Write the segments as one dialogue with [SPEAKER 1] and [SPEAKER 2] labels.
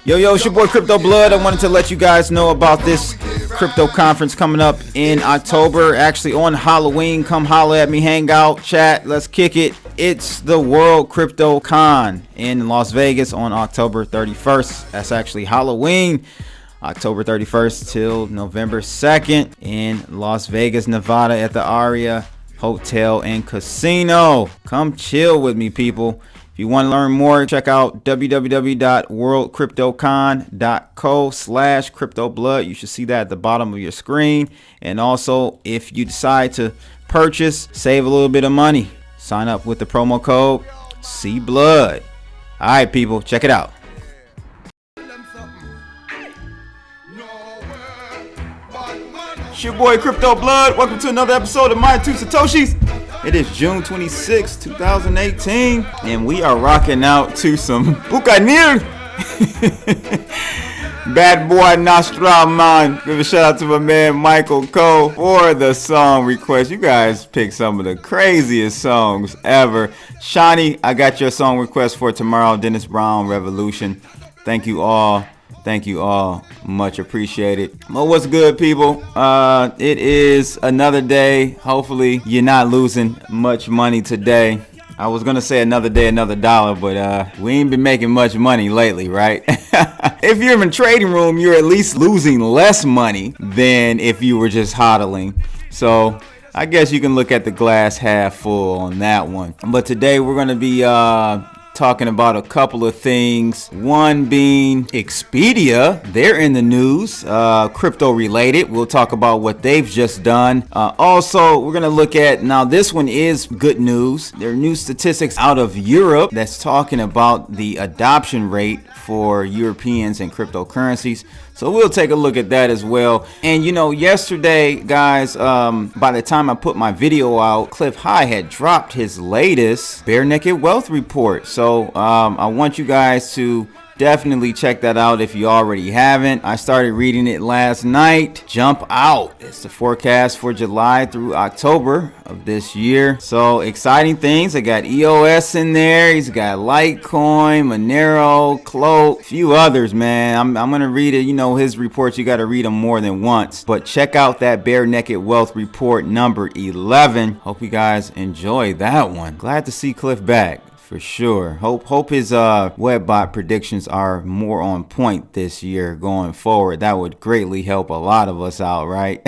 [SPEAKER 1] Yo, it's your boy Crypto Blood. I wanted to let you guys know about this crypto conference coming up in October. Actually on Halloween. Come holler at me, hang out, chat, let's kick it. It's the World Crypto Con in Las Vegas on October 31st. That's actually Halloween. October 31st till November 2nd in Las Vegas, Nevada at the Aria Hotel and Casino. Come chill with me, people. If you want to learn more, check out www.worldcryptocon.co/cryptoblood. You should see that at the bottom of your screen. And also, if you decide to purchase, save a little bit of money, sign up with the promo code CBLOOD. All right, people, check it out. It's your boy Crypto Blood. Welcome to another episode of My Two Satoshis. It is June 26, 2018, and we are rocking out to some Buccaneer. Bad boy Nostraman. Give a shout out to my man Michael Cole for the song request. You guys picked some of the craziest songs ever. Shawnee, I got your song request for tomorrow. Dennis Brown, Revolution. Thank you all. Thank you all. Much appreciated. Well, what's good, people? It is another day. Hopefully, you're not losing much money today. I was going to say another day, another dollar, but we ain't been making much money lately, right? If you're in the trading room, you're at least losing less money than if you were just hodling. So I guess you can look at the glass half full on that one. But today we're going to be talking about a couple of things. One being Expedia. They're in the news, crypto related. We'll talk about what they've just done. Also, we're going to look at, now this one is good news. There are new statistics out of Europe that's talking about the adoption rate for Europeans and cryptocurrencies. So we'll take a look at that as well. And you know, yesterday, guys, by the time I put my video out, Cliff High had dropped his latest Bare Naked Wealth report. So I want you guys to definitely check that out if you already haven't. I started reading it last night. Jump out. It's the forecast for July through October of this year. So exciting things. I got EOS in there. He's got Litecoin, Monero, Cloak, a few others, man. I'm going to read it. You know, his reports, you got to read them more than once. But check out that Bare Naked Wealth report number 11. Hope you guys enjoy that one. Glad to see Cliff back. For sure. Hope his webbot predictions are more on point this year going forward. That would greatly help a lot of us out, right?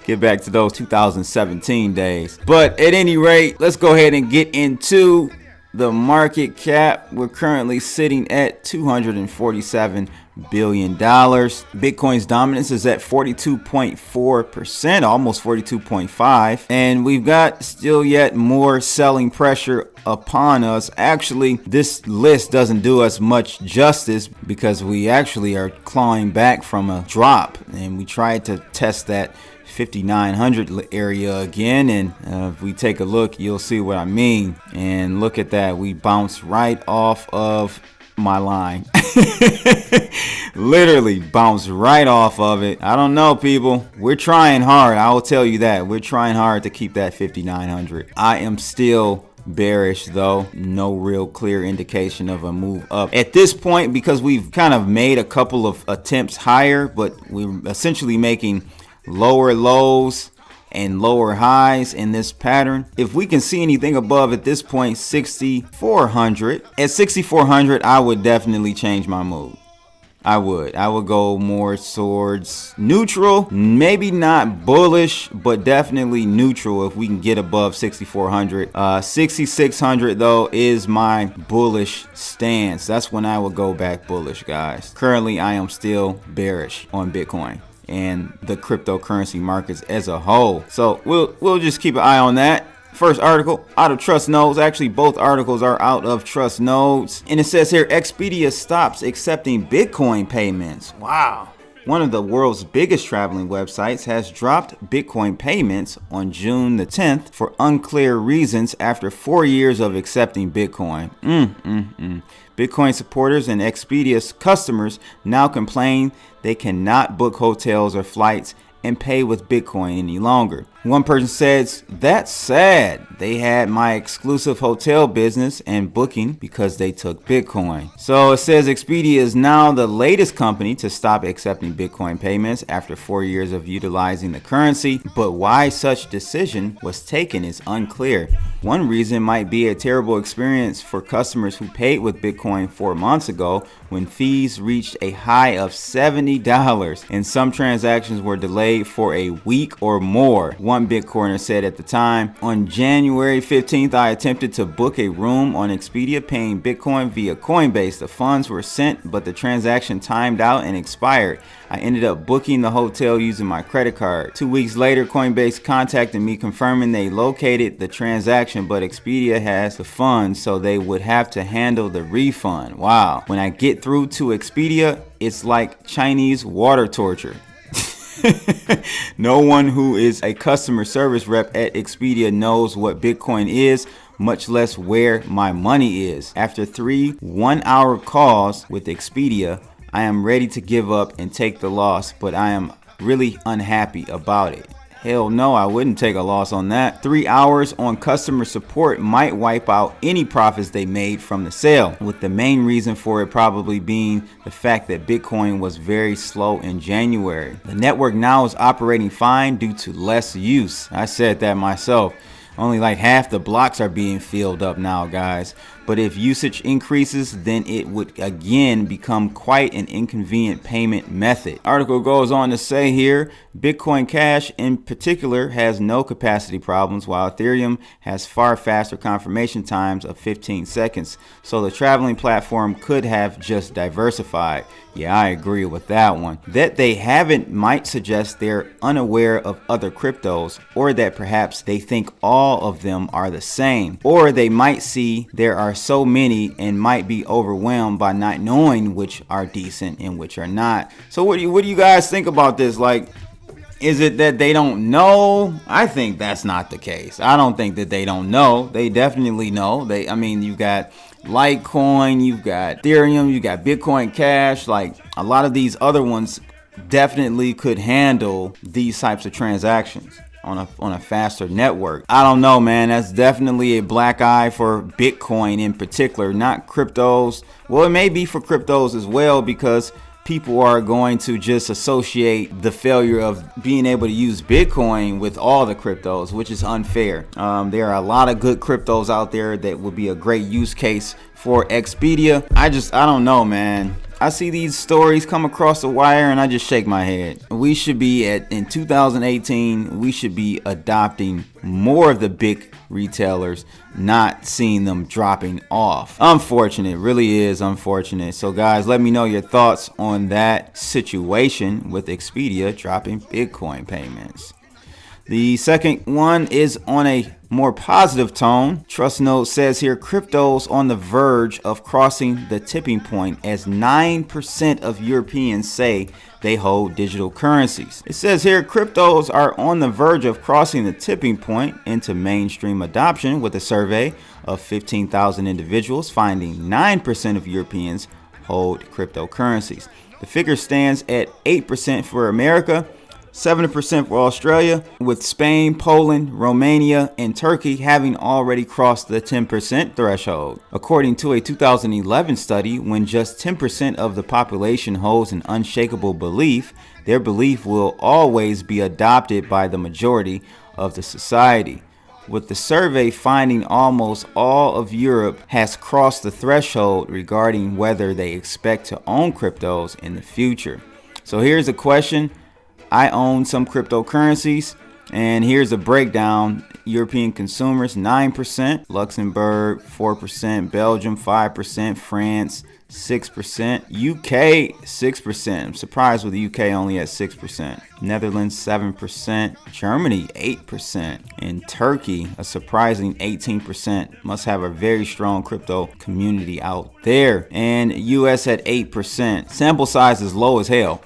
[SPEAKER 1] Get back to those 2017 days. But at any rate, let's go ahead and get into the market cap. We're currently sitting at $247 billion. Bitcoin's dominance is at 42.4%, almost 42.5%. And we've got still yet more selling pressure upon us. Actually, this list doesn't do us much justice because we actually are clawing back from a drop. And we tried to test that 5,900 area again, and if we take a look, you'll see what I mean. And look at that, we bounced right off of my line. Literally bounced right off of it. I don't know, people, we're trying hard. I will tell you that we're trying hard to keep that 5,900. I am still bearish though. No real clear indication of a move up at this point because we've kind of made a couple of attempts higher, but we're essentially making lower lows and lower highs in this pattern. If we can see anything above at this point 6,400, at 6,400 I would definitely change my mood. I would go more towards neutral, maybe not bullish, but definitely neutral if we can get above 6,400. 6,600 though is my bullish stance. That's when I would go back bullish, guys. Currently I am still bearish on Bitcoin and the cryptocurrency markets as a whole. So we'll just keep an eye on that. First article out of Trust Nodes. Actually, both articles are out of Trust Nodes. And it says here, Expedia stops accepting Bitcoin payments. Wow. One of the world's biggest traveling websites has dropped Bitcoin payments on June the 10th for unclear reasons after 4 years of accepting Bitcoin. Bitcoin supporters and Expedia's customers now complain they cannot book hotels or flights and pay with Bitcoin any longer. One person says, that's sad. They had my exclusive hotel business and booking because they took Bitcoin. So it says Expedia is now the latest company to stop accepting Bitcoin payments after 4 years of utilizing the currency. But why such decision was taken is unclear. One reason might be a terrible experience for customers who paid with Bitcoin 4 months ago when fees reached a high of $70 and some transactions were delayed for a week or more. One Bitcoiner said at the time, on January 15th, I attempted to book a room on Expedia paying Bitcoin via Coinbase. The funds were sent, but the transaction timed out and expired. I ended up booking the hotel using my credit card. 2 weeks later, Coinbase contacted me confirming they located the transaction, but Expedia has the funds, so they would have to handle the refund. Wow. When I get through to Expedia, it's like Chinese water torture. No one who is a customer service rep at Expedia knows what Bitcoin is, much less where my money is. After 3 one-hour calls with Expedia, I am ready to give up and take the loss, but I am really unhappy about it. Hell no, I wouldn't take a loss on that. 3 hours on customer support might wipe out any profits they made from the sale, with the main reason for it probably being the fact that Bitcoin was very slow in January. The network now is operating fine due to less use. I said that myself. Only like half the blocks are being filled up now, guys. But if usage increases, then it would again become quite an inconvenient payment method. Article goes on to say here, Bitcoin Cash in particular has no capacity problems, while Ethereum has far faster confirmation times of 15 seconds. So the traveling platform could have just diversified. Yeah, I agree with that one. That they haven't might suggest they're unaware of other cryptos, or that perhaps they think all of them are the same, or they might see there are so many and might be overwhelmed by not knowing which are decent and which are not. So what do you guys think about this? Like, is it that they don't know? I think that's not the case. I don't think that they don't know. They definitely know. You got Litecoin, you've got Ethereum, you got Bitcoin Cash. Like, a lot of these other ones definitely could handle these types of transactions on a faster network. I don't know, man. That's definitely a black eye for Bitcoin in particular, not cryptos. Well, it may be for cryptos as well, because people are going to just associate the failure of being able to use Bitcoin with all the cryptos, which is unfair. There are a lot of good cryptos out there that would be a great use case for Expedia. I don't know, man. I see these stories come across the wire and I just shake my head. We should be in 2018, we should be adopting more of the big retailers, not seeing them dropping off. Unfortunate, really is unfortunate. So guys, let me know your thoughts on that situation with Expedia dropping Bitcoin payments. The second one is on a more positive tone. Trust Note says here, cryptos on the verge of crossing the tipping point as 9% of Europeans say they hold digital currencies. It says here, cryptos are on the verge of crossing the tipping point into mainstream adoption, with a survey of 15,000 individuals finding 9% of Europeans hold cryptocurrencies. The figure stands at 8% for America, 7% for Australia, with Spain, Poland, Romania, and Turkey having already crossed the 10% threshold. According to a 2011 study, when just 10% of the population holds an unshakable belief, their belief will always be adopted by the majority of the society. With the survey finding almost all of Europe has crossed the threshold regarding whether they expect to own cryptos in the future. So here's a question. I own some cryptocurrencies, and here's a breakdown. European consumers 9%, Luxembourg 4%, Belgium 5%, France 6%, UK 6%. I'm surprised with the UK only at 6%. Netherlands 7%, Germany 8%, and Turkey a surprising 18%. Must have a very strong crypto community out there. And US at 8%. Sample size is low as hell.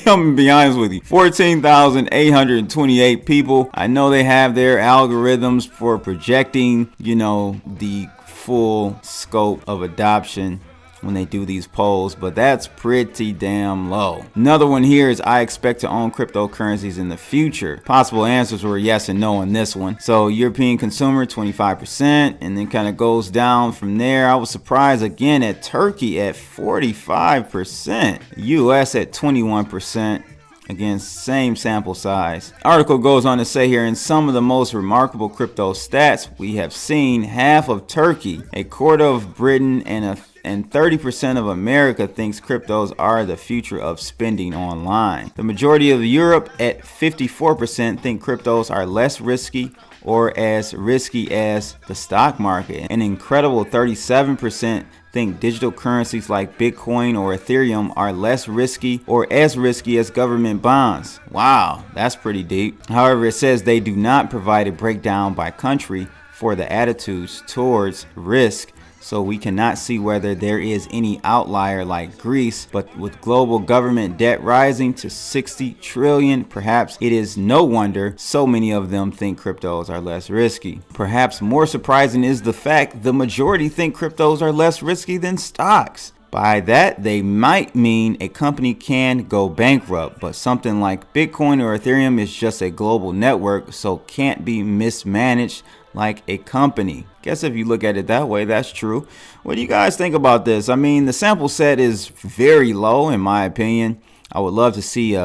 [SPEAKER 1] I'm gonna be honest with you. 14,828 people. I know they have their algorithms for projecting, the full scope of adoption when they do these polls, but that's pretty damn low. Another one here is I expect to own cryptocurrencies in the future. Possible answers were yes and no on this one. So European consumer 25%, and then kind of goes down from there. I was surprised again at Turkey at 45%, US at 21%. Again, same sample size. Article goes on to say here, in some of the most remarkable crypto stats we have seen, half of Turkey, a quarter of Britain, and 30% of America thinks cryptos are the future of spending online. The majority of Europe at 54% think cryptos are less risky or as risky as the stock market. An incredible 37% think digital currencies like Bitcoin or Ethereum are less risky or as risky as government bonds. Wow, that's pretty deep. However, it says they do not provide a breakdown by country for the attitudes towards risk, so we cannot see whether there is any outlier like Greece. But with global government debt rising to 60 trillion, perhaps it is no wonder so many of them think cryptos are less risky. Perhaps more surprising is the fact the majority think cryptos are less risky than stocks. By that, they might mean a company can go bankrupt, but something like Bitcoin or Ethereum is just a global network, so can't be mismanaged like a company. Guess if you look at it that way, that's true. What do you guys think about this? I mean, the sample set is very low in my opinion. I would love to see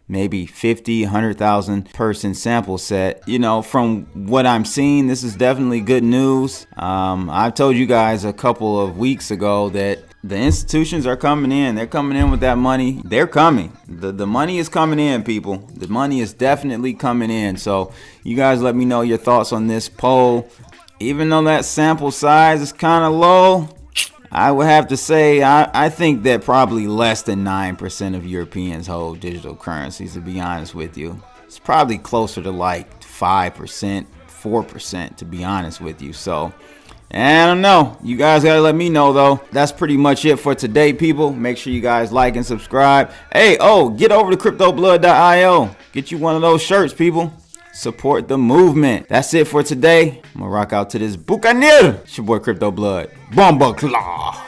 [SPEAKER 1] maybe 50, 100,000 person sample set. You know, from what I'm seeing, this is definitely good news. I told you guys a couple of weeks ago that the institutions are coming in. They're coming in with that money. They're coming. The money is coming in, people. The money is definitely coming in. So you guys let me know your thoughts on this poll. Even though that sample size is kind of low, I would have to say I think that probably less than 9% of Europeans hold digital currencies, to be honest with you. It's probably closer to like 5%, 4%, to be honest with you. So I don't know. You guys gotta let me know though. That's pretty much it for today, people. Make sure you guys like and subscribe. Hey, get over to cryptoblood.io. Get you one of those shirts, people. Support the movement. That's it for today. I'm gonna rock out to this Buccaneer. It's your boy Crypto Blood. Bomba Claw.